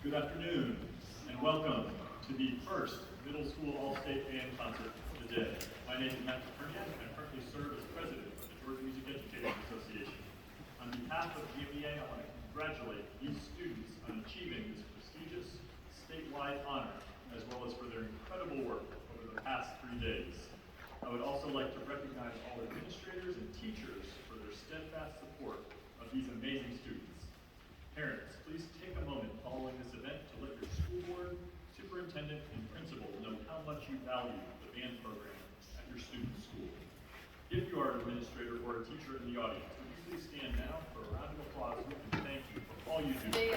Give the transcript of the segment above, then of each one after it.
Good afternoon, and welcome to the first Middle School All-State Band Concert of the day. My name is Matt Pernian, and I currently serve as president of the Georgia Music Educators Association. On behalf of GMEA, I want to congratulate these students on achieving this prestigious statewide honor, as well as for their incredible work over the past 3 days. I would also like to recognize all administrators and teachers for their steadfast support of these amazing students. Parents, please take a moment following this event to let your school board, superintendent, and principal know how much you value the band program at your student's school. If you are an administrator or a teacher in the audience, would you please stand now for a round of applause and thank you for all you do.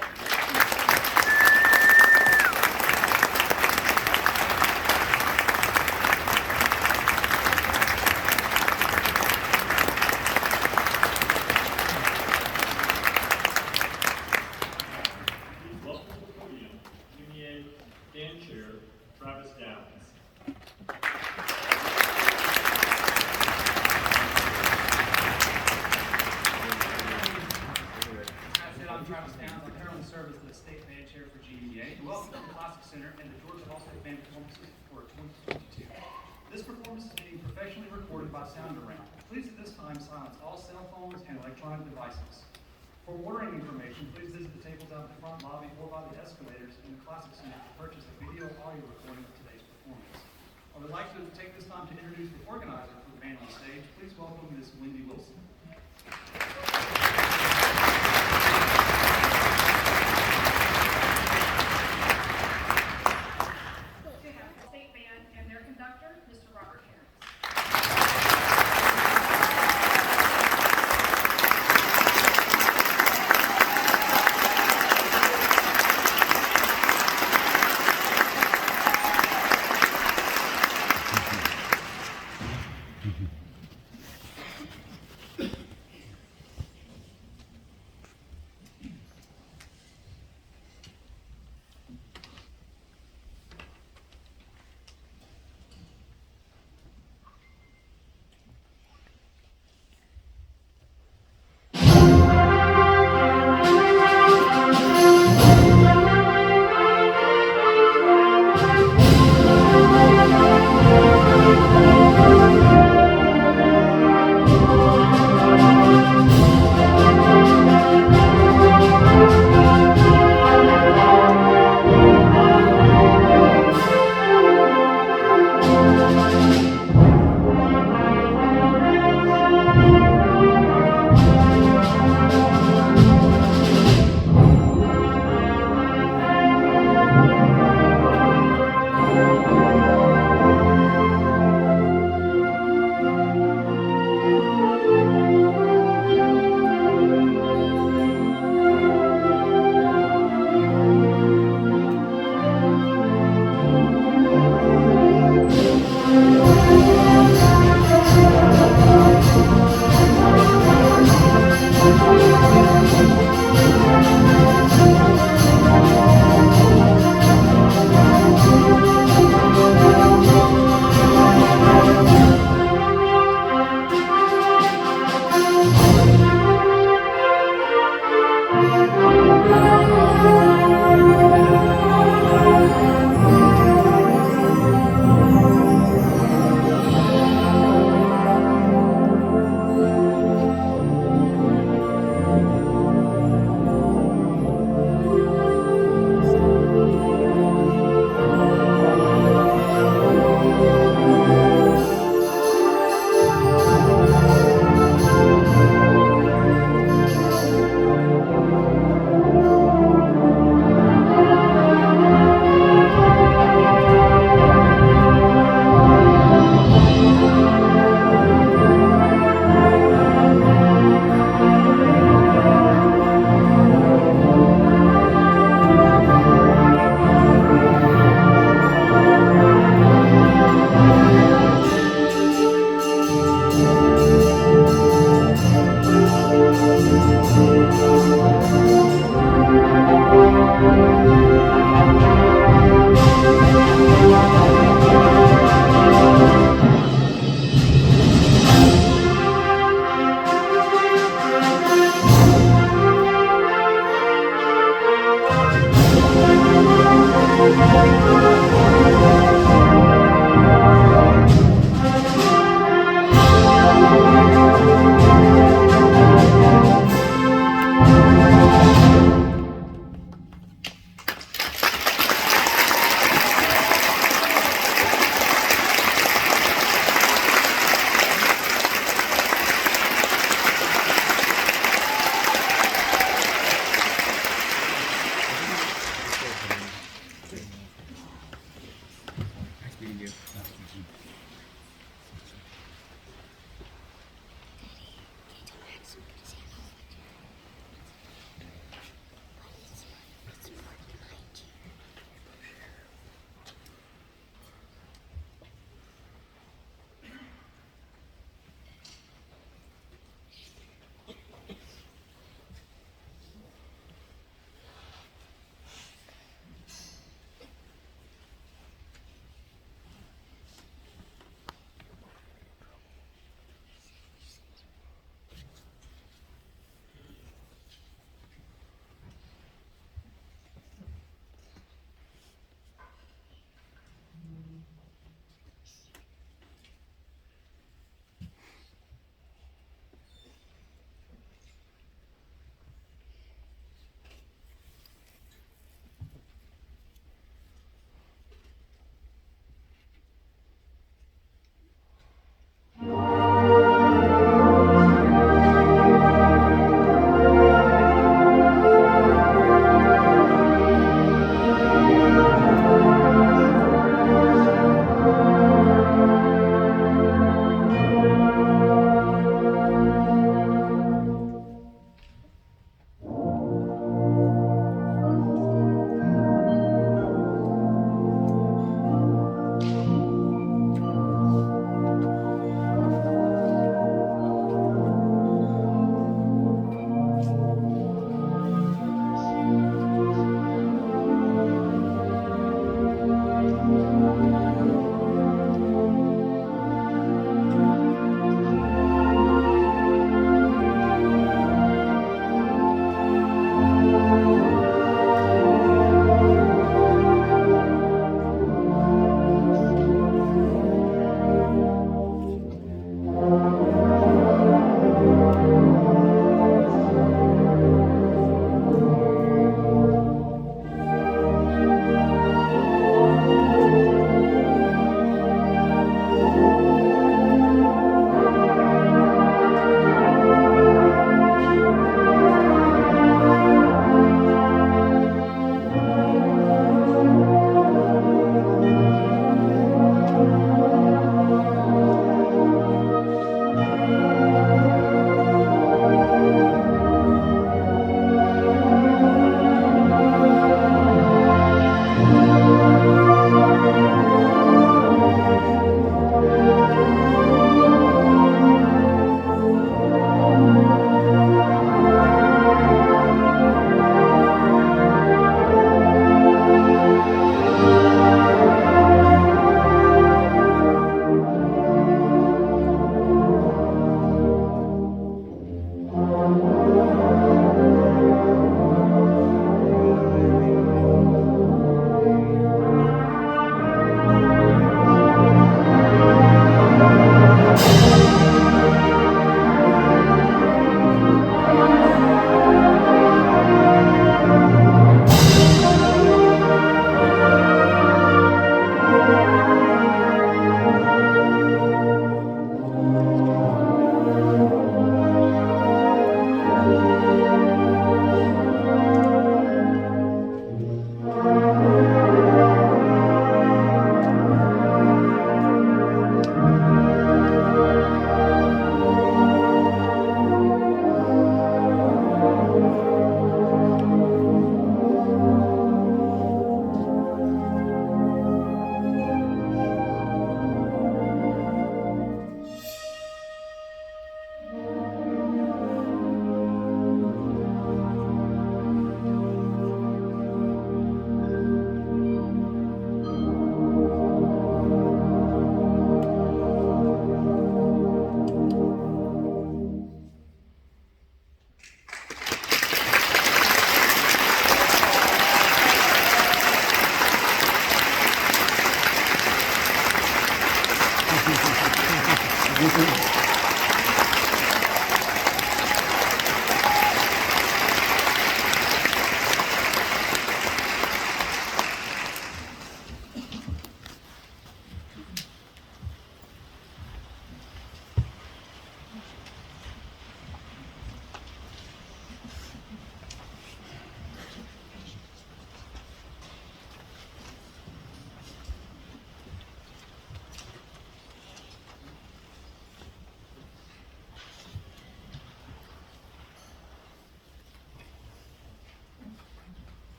Serve as the state band chair for GMEA, and welcome to the Classic Center and the Georgia All-State Band performances for 2022. This performance is being professionally recorded by Sound Around. Please at this time silence all cell phones and electronic devices. For ordering information, please visit the tables out in the front lobby or by the escalators in the Classic Center to purchase a video or audio recording of today's performance. I would like to take this time to introduce the organizer for the band on stage. Please welcome Ms. Wendy Wilson.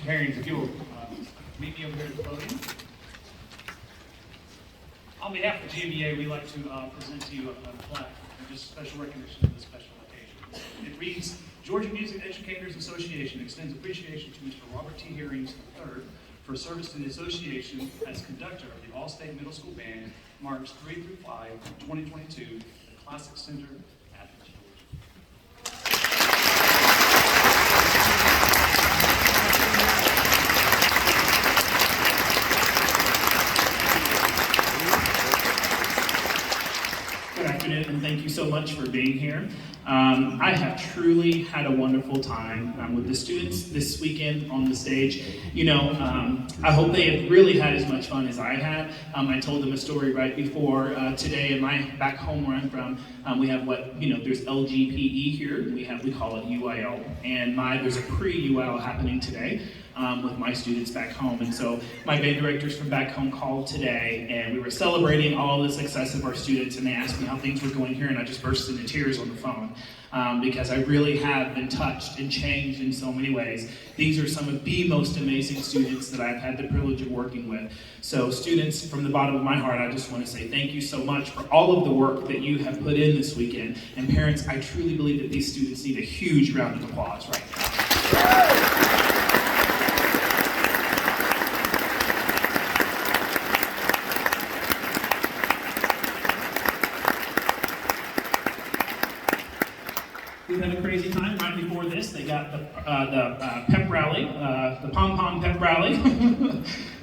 Herrings, if you'll meet me over here at the podium. On behalf of GMEA, we'd like to present to you a plaque and just special recognition of this special occasion. It reads, Georgia Music Educators Association extends appreciation to Mr. Robert T. Herrings III for service to the association as conductor of the All-State Middle School Band, March 3 through 5, 2022, at the Classic Center, Athens, Georgia. so much for being here. I have truly had a wonderful time with the students this weekend on the stage. You know, I hope they have really had as much fun as I had. I told them a story right before today in my back home where I'm from. We have there's LGPE here. We call it UIL, and there's a pre-UIL happening today. With my students back home. And so my band directors from back home called today, and we were celebrating all the success of our students, and they asked me how things were going here, and I just burst into tears on the phone because I really have been touched and changed in so many ways. These are some of the most amazing students that I've had the privilege of working with. So students, from the bottom of my heart, I just want to say thank you so much for all of the work that you have put in this weekend. And parents, I truly believe that these students need a huge round of applause right now. We had a crazy time right before this. They got the pep rally, the pom-pom pep rally,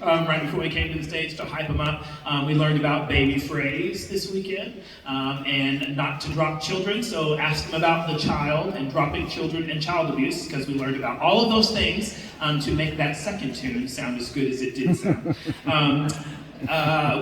right before we came to the stage to hype them up. We learned about baby phrase this weekend and not to drop children. So ask them about the child and dropping children and child abuse, because we learned about all of those things to make that second tune sound as good as it did sound.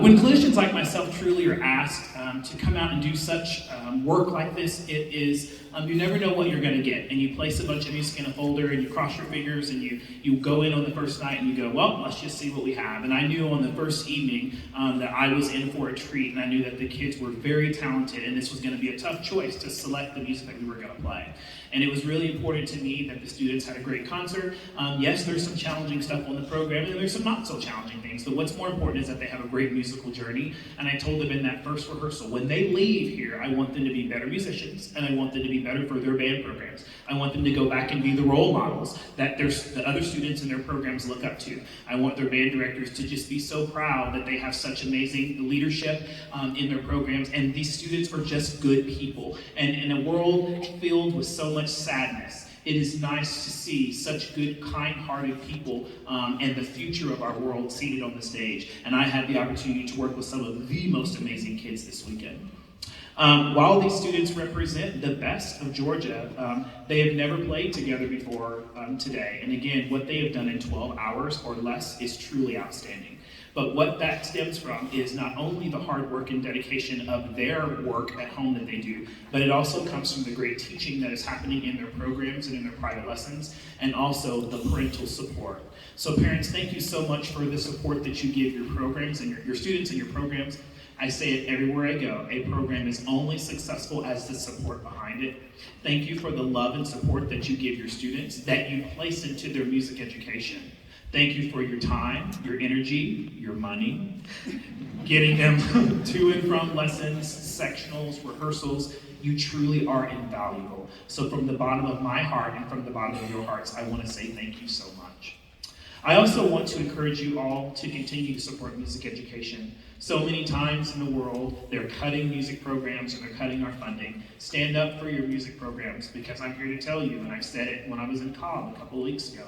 When clinicians like myself truly are asked to come out and do such work like this, it is, you never know what you're going to get. And you place a bunch of music in a folder and you cross your fingers and you go in on the first night and you go, well, let's just see what we have. And I knew on the first evening that I was in for a treat, and I knew that the kids were very talented, and this was going to be a tough choice to select the music that we were going to play. And it was really important to me that the students had a great concert. Yes, there's some challenging stuff on the program, and there's some not so challenging things, but what's more important is that they have a great musical journey. And I told them in that first rehearsal, when they leave here, I want them to be better musicians, and I want them to be better for their band programs. I want them to go back and be the role models that the other students in their programs look up to. I want their band directors to just be so proud that they have such amazing leadership in their programs, and these students are just good people. And in a world filled with so much sadness, it is nice to see such good, kind-hearted people and the future of our world seated on the stage. And I had the opportunity to work with some of the most amazing kids this weekend. While these students represent the best of Georgia, they have never played together before today. And again, what they have done in 12 hours or less is truly outstanding. But what that stems from is not only the hard work and dedication of their work at home that they do, but it also comes from the great teaching that is happening in their programs and in their private lessons, and also the parental support. So parents, thank you so much for the support that you give your programs and your students and your programs. I say it everywhere I go, a program is only successful as the support behind it. Thank you for the love and support that you give your students, that you place into their music education. Thank you for your time, your energy, your money, getting them to and from lessons, sectionals, rehearsals. You truly are invaluable. So from the bottom of my heart and from the bottom of your hearts, I want to say thank you so much. I also want to encourage you all to continue to support music education. So many times in the world, they're cutting music programs and they're cutting our funding. Stand up for your music programs, because I'm here to tell you, and I said it when I was in Cobb a couple of weeks ago,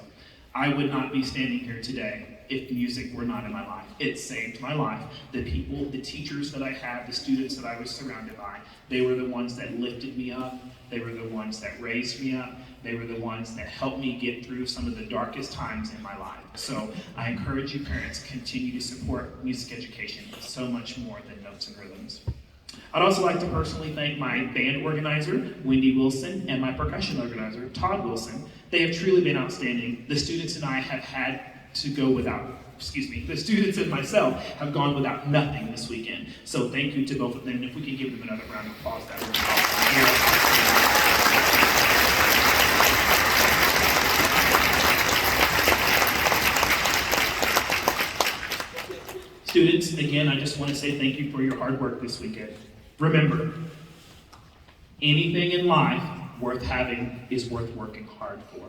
I would not be standing here today if music were not in my life. It saved my life. The people, the teachers that I had, the students that I was surrounded by, they were the ones that lifted me up. They were the ones that raised me up. They were the ones that helped me get through some of the darkest times in my life. So I encourage you parents, continue to support music education. It's so much more than notes and rhythms. I'd also like to personally thank my band organizer, Wendy Wilson, and my percussion organizer, Todd Wilson. They have truly been outstanding. The students and I have had to go without, the students and myself have gone without nothing this weekend. So thank you to both of them. And if we could give them another round of applause, that would be awesome. Students, again, I just want to say thank you for your hard work this weekend. Remember, anything in life worth having is worth working hard for.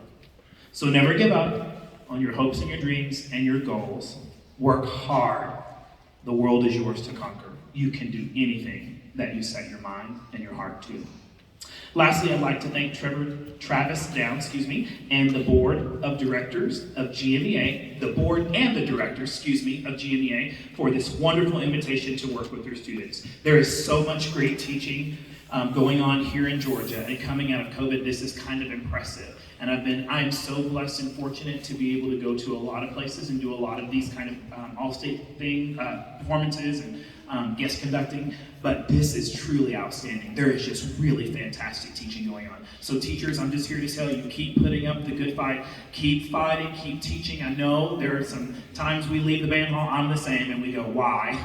So never give up on your hopes and your dreams and your goals. Work hard. The world is yours to conquer. You can do anything that you set your mind and your heart to. Lastly, I'd like to thank Travis Down, and the board of directors of GMEA, the board and the directors, of GMEA, for this wonderful invitation to work with their students. There is so much great teaching going on here in Georgia, and coming out of COVID, this is kind of impressive. And I am so blessed and fortunate to be able to go to a lot of places and do a lot of these kind of all-state performances and guest conducting, but this is truly outstanding. There is just really fantastic teaching going on. So teachers, I'm just here to tell you, keep putting up the good fight, keep fighting, keep teaching. I know there are some times we leave the band hall, I'm the same, and we go, why?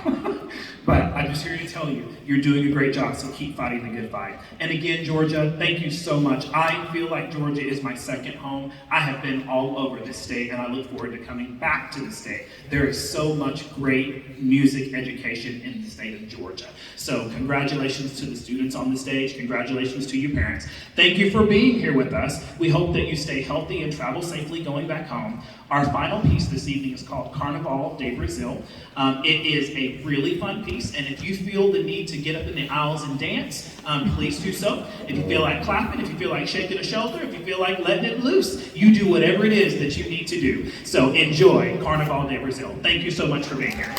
But I'm just here to tell you, you're doing a great job, so keep fighting the good fight. And again, Georgia, thank you so much. I feel like Georgia is my second home. I have been all over the state, and I look forward to coming back to the state. There is so much great music education in the state of Georgia. So congratulations to the students on the stage. Congratulations to your parents. Thank you for being here with us. We hope that you stay healthy and travel safely going back home. Our final piece this evening is called Carnaval de Brazil. It is a really fun piece, and if you feel the need to get up in the aisles and dance, please do so. If you feel like clapping, if you feel like shaking a shoulder, if you feel like letting it loose, you do whatever it is that you need to do. So enjoy Carnaval de Brazil. Thank you so much for being here.